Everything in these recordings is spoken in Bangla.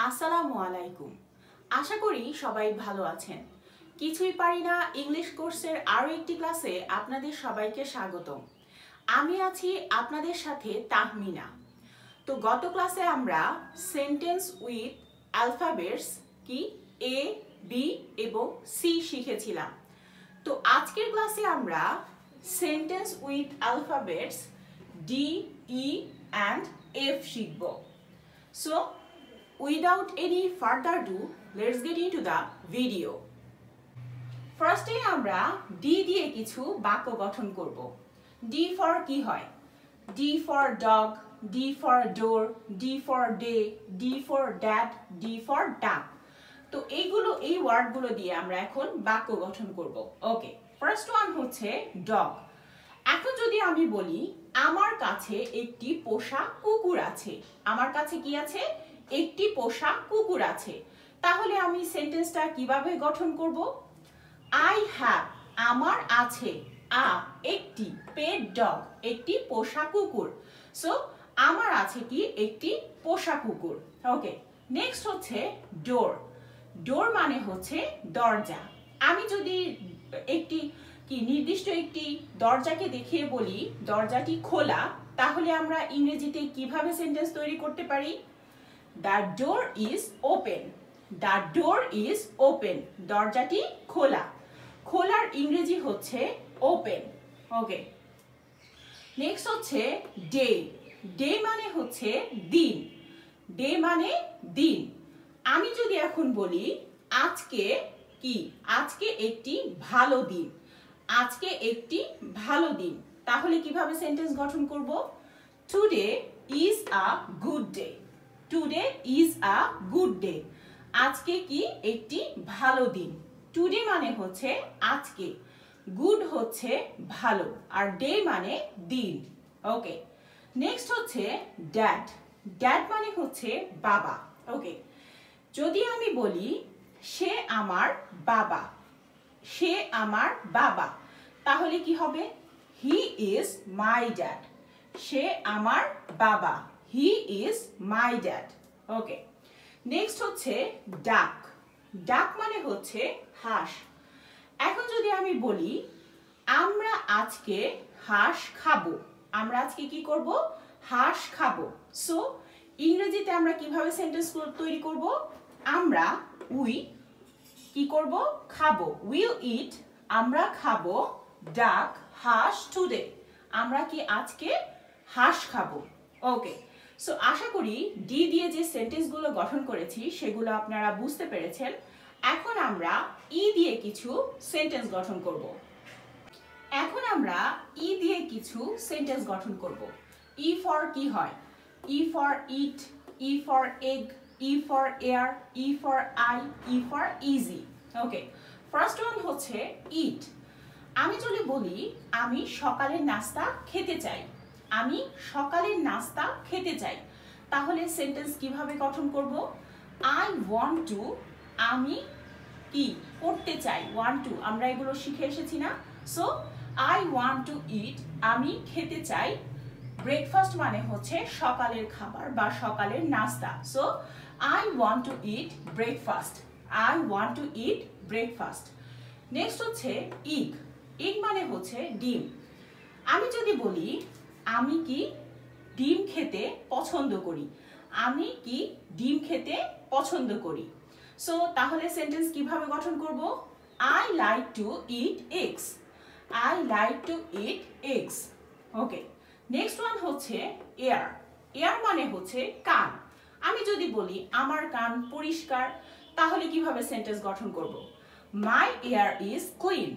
আসসালামু আলাইকুম। আশা করি সবাই ভালো আছেন। কিছুই পারি না ইংলিশ কোর্সের আরও একটি ক্লাসে আপনাদের সবাইকে স্বাগতম। আমি আছি আপনাদের সাথে তাহমিনা। তো গত ক্লাসে আমরা সেন্টেন্স উইথ অ্যালফাবেটস কি এ, বি এবং সি শিখেছিলাম। তো আজকের ক্লাসে আমরা sentence with alphabets D, E and F শিখব। So without any further ado, let's get into the video. First আমরা D দিয়ে কিছু বাক্য গঠন করব। D for কি হয়? D for dog, D for door, D for day, D for dad, D for duck. তো এই ওয়ার্ডগুলো দিয়ে আমরা এখন বাক্য গঠন করব। ওকে, ফার্স্ট ওয়ান হচ্ছে ডগ। এখন যদি আমি বলি আমার কাছে একটি পোষা কুকুর আছে, আমার কাছে কি আছে? একটি পোষা কুকুর আছে, তাহলে আমি সেন্টেন্সটা কিভাবে গঠন করব? আই হ্যাভ, আমার আছে, একটি পেট ডগ, একটি পোষা কুকুর। সো আমার আছে কি? একটি পোষা কুকুর। ওকে, নেক্সট হচ্ছে ডোর। ডোর মানে হচ্ছে দরজা। আমি যদি নির্দিষ্ট একটি দরজাকে দেখিয়ে বলি দরজাটি খোলা, তাহলে আমরা ইংরেজিতে কিভাবে সেন্টেন্স তৈরি করতে পারি? The door is open. The door is open. দরজাটি খোলা। খোলার ইংরেজি হচ্ছে open. ওকে, নেক্সট হচ্ছে ডে। ডে মানে হচ্ছে দিন। ডে মানে দিন। আমি যদি এখন বলি আজকে কি? আজকে একটি ভালো দিন। আজকে একটি ভালো দিন, তাহলে কিভাবে সেন্টেন্স গঠন করব? Today is a good day. Today is a good day. আজকে কি? একটি ভালো দিন। টুডে মানে হচ্ছে আজকে, গুড হচ্ছে ভালো, আর ডে মানে দিন। ওকে, নেক্সট হচ্ছে ড্যাড। ড্যাড মানে হচ্ছে বাবা। ওকে, যদি আমি বলি সে আমার বাবা, সে আমার বাবা, তাহলে কি হবে? He is my dad. সে আমার বাবা, he is my dad. Okay, next হচ্ছে ডাক। ডাক মানে হচ্ছে হাঁস। এখন যদি আমি বলি আমরা আজকে হাঁস খাবো, আমরা আজকে কি করব? হাঁস খাবো। সো ইংরেজিতে আমরা কিভাবে সেন্টেন্স তৈরি করব? আমরা উই কি করব? খাবো, উইল ইট, আমরা খাবো, ডাক হাঁস টুডে, আমরা কি আজকে হাঁস খাবো। ওকে, সো আশা করি ডি দিয়ে যে সেন্টেন্সগুলো গঠন করেছি সেগুলো আপনারা বুঝতে পেরেছেন। এখন আমরা ই দিয়ে কিছু সেন্টেন্স গঠন করব। ই ফর কি হয়? E for it, E for egg, E for air, E for I, E for easy. Okay, first one হচ্ছে ইট। আমি যদি বলি আমি সকালের নাস্তা খেতে চাই, আমি সকালের নাস্তা খেতে চাই, তাহলে সেন্টেন্স কিভাবে গঠন করব? আই ওয়ান্ট টু, আমি কি করতে চাই? ওয়ান্ট টু আমরা এগুলো শিখে এসেছি না? সো আই ওয়ান্ট টু ইট, আমি খেতে চাই ব্রেকফাস্ট মানে হচ্ছে সকালের খাবার বা সকালের নাস্তা। So I want to eat breakfast, I want to eat breakfast. Next হচ্ছে ইগ। ইগ মানে হচ্ছে ডিম। আমি যদি বলি আমি কি ডিম খেতে পছন্দ করি, আমি কি ডিম খেতে পছন্দ করি, সো তাহলে সেন্টেন্স কিভাবে গঠন করব? I like to it eggs, I like to it eggs. Okay, next one হচ্ছে এয়ার। এয়ার মানে হচ্ছে কান। আমি যদি বলি আমার কান পরিষ্কার, তাহলে কিভাবে সেন্টেন্স গঠন করব? My air is clean,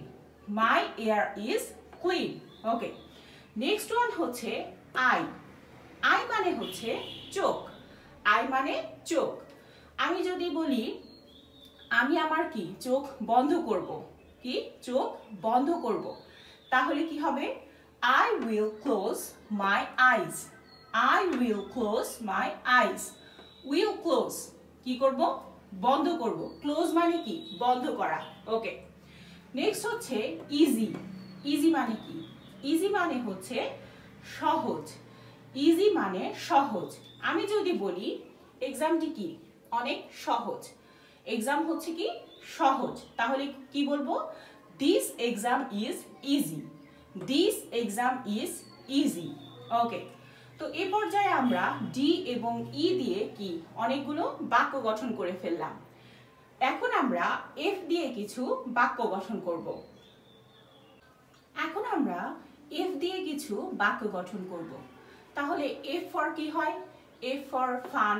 my air is clean. Okay, next one হচ্ছে আই। আই মানে হচ্ছে চোখ, আই মানে চোখ। আমি যদি বলি আমি আমার কি চোখ বন্ধ করব, কি চোখ বন্ধ করব, তাহলে কি হবে? I will close my eyes, I will close my eyes. will close কি করব? বন্ধ করব। ক্লোজ মানে কি? বন্ধ করা। ওকে, নেক্সট হচ্ছে ইজি। ইজি মানে কি? ইজি মানে হচ্ছে সহজ, ইজি মানে সহজ। আমি যদি বলি এক্সামটি কি? অনেক সহজ। এক্সাম হচ্ছে কি সহজ, তাহলে কি বলবো? This exam is easy, this exam is easy. Okay, তো এই পর্যায়ে আমরা ডি এবং ই দিয়ে কি অনেকগুলো বাক্য গঠন করে ফেললাম। এখন আমরা এফ দিয়ে কিছু বাক্য গঠন করব। এখন আমরা এফ দিয়ে কিছু বাক্য গঠন করব। তাহলে এফ ফর কি হয়? F for fun,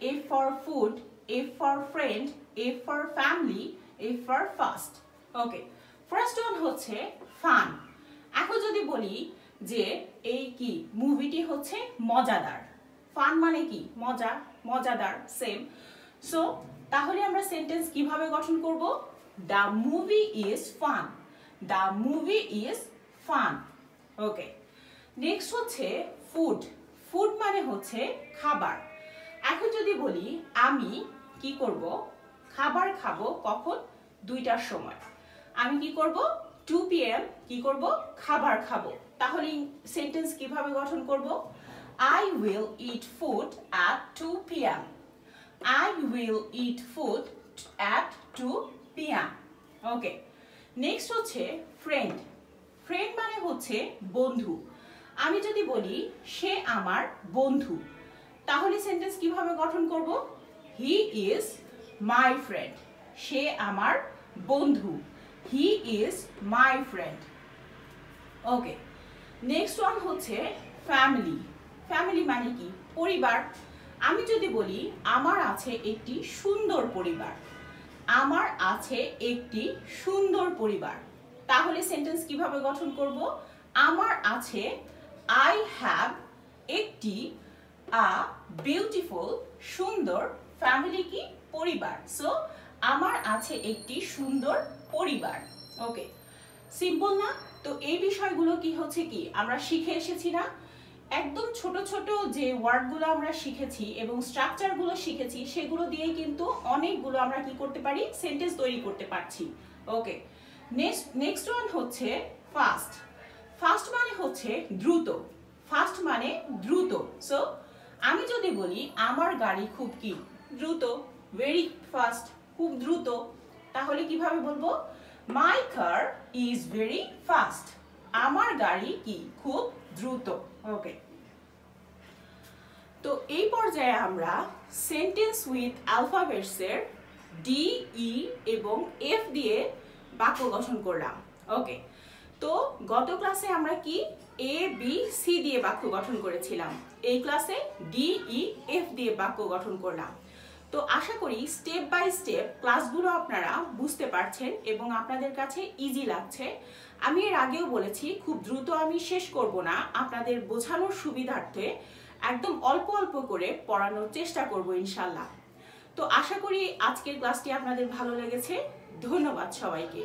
F for food, F for friend, F for family, F for fast. Okay, first one হচ্ছে ফান। এখন যদি বলি যে এই কি মুভিটি হচ্ছে মজাদার, ফান মানে কি মজা, মজাদার সেম। সো তাহলে আমরা সেন্টেন্স কিভাবে গঠন করব? The movie is fun, the movie is fun. Okay, next হচ্ছে ফুড। ফুড মানে হচ্ছে খাবার। এখন যদি বলি আমি কি করব? খাবার খাবো কখন? 2টার সময়। আমি কি করব? 2 PM কি করব? খাবার খাবো। তাহলে সেন্টেন্স কিভাবে গঠন করব? I will eat food at 2 PM. I will eat food at 2 PM. Okay, next হচ্ছে ফ্রেন্ড। ফ্রেন্ড মানে হচ্ছে বন্ধু। আমি যদি বলি সে আমার বন্ধু, তাহলে সেন্টেন্স কিভাবে গঠন করব? হি ইজ মাই ফ্রেন্ড, সে আমার বন্ধু। He is my friend. Okay, next one হচ্ছে ফ্যামিলি। ফ্যামিলি মানে কি পরিবার। আমি যদি বলি আমার আছে একটি সুন্দর পরিবার, আমার আছে একটি সুন্দর পরিবার, তাহলে সেন্টেন্স কিভাবে গঠন করব? আমার আছে I have একটি a beautiful সুন্দর ফ্যামিলি কি পরিবার। সো আমার আছে একটি সুন্দর পরিবার। ওকে, সিম্পল না? তো এই বিষয়গুলো কি হচ্ছে কি আমরা শিখে এসেছি না? একদম ছোট ছোট যে ওয়ার্ডগুলো আমরা শিখেছি এবং স্ট্রাকচারগুলো শিখেছি, সেগুলো দিয়েই কিন্তু অনেকগুলো আমরা কি করতে পারি? সেন্টেন্স তৈরি করতে পারছি। ওকে, নেক্সট ওয়ান হচ্ছে ফাস্ট। ফাস্ট মানে হচ্ছে দ্রুত, ফাস্ট মানে দ্রুত। সো আমি যদি বলি আমার গাড়ি খুব কি দ্রুত, ভেরি ফাস্ট, খুব দ্রুত, তাহলে কিভাবে বলবো? মাই কার ইজ ভেরি ফাস্ট, আমার গাড়ি কি খুব দ্রুত। ওকে, তো এই পর্যায়ে আমরা সেন্টেন্স উইথ অ্যালফাবেটস এর ডি, ই এবং এফ দিয়ে বাক্য গঠন করলাম। ওকে, তো গত ক্লাসে আমরা কি এ বি সি দিয়ে বাক্য গঠন করেছিলাম, এই ক্লাসে ডি, ই, এফ দিয়ে বাক্য গঠন করলাম। তো আশা করি স্টেপ বাই স্টেপ ক্লাসগুলো আপনারা বুঝতে পারছেন এবং আপনাদের কাছে ইজি লাগছে। আমি এর আগেও বলেছি খুব দ্রুত আমি শেষ করব না, আপনাদের বোঝানোর সুবিধার্থে একদম অল্প অল্প করে পড়ানোর চেষ্টা করব ইনশাল্লাহ। তো আশা করি আজকের ক্লাসটি আপনাদের ভালো লেগেছে। ধন্যবাদ সবাইকে।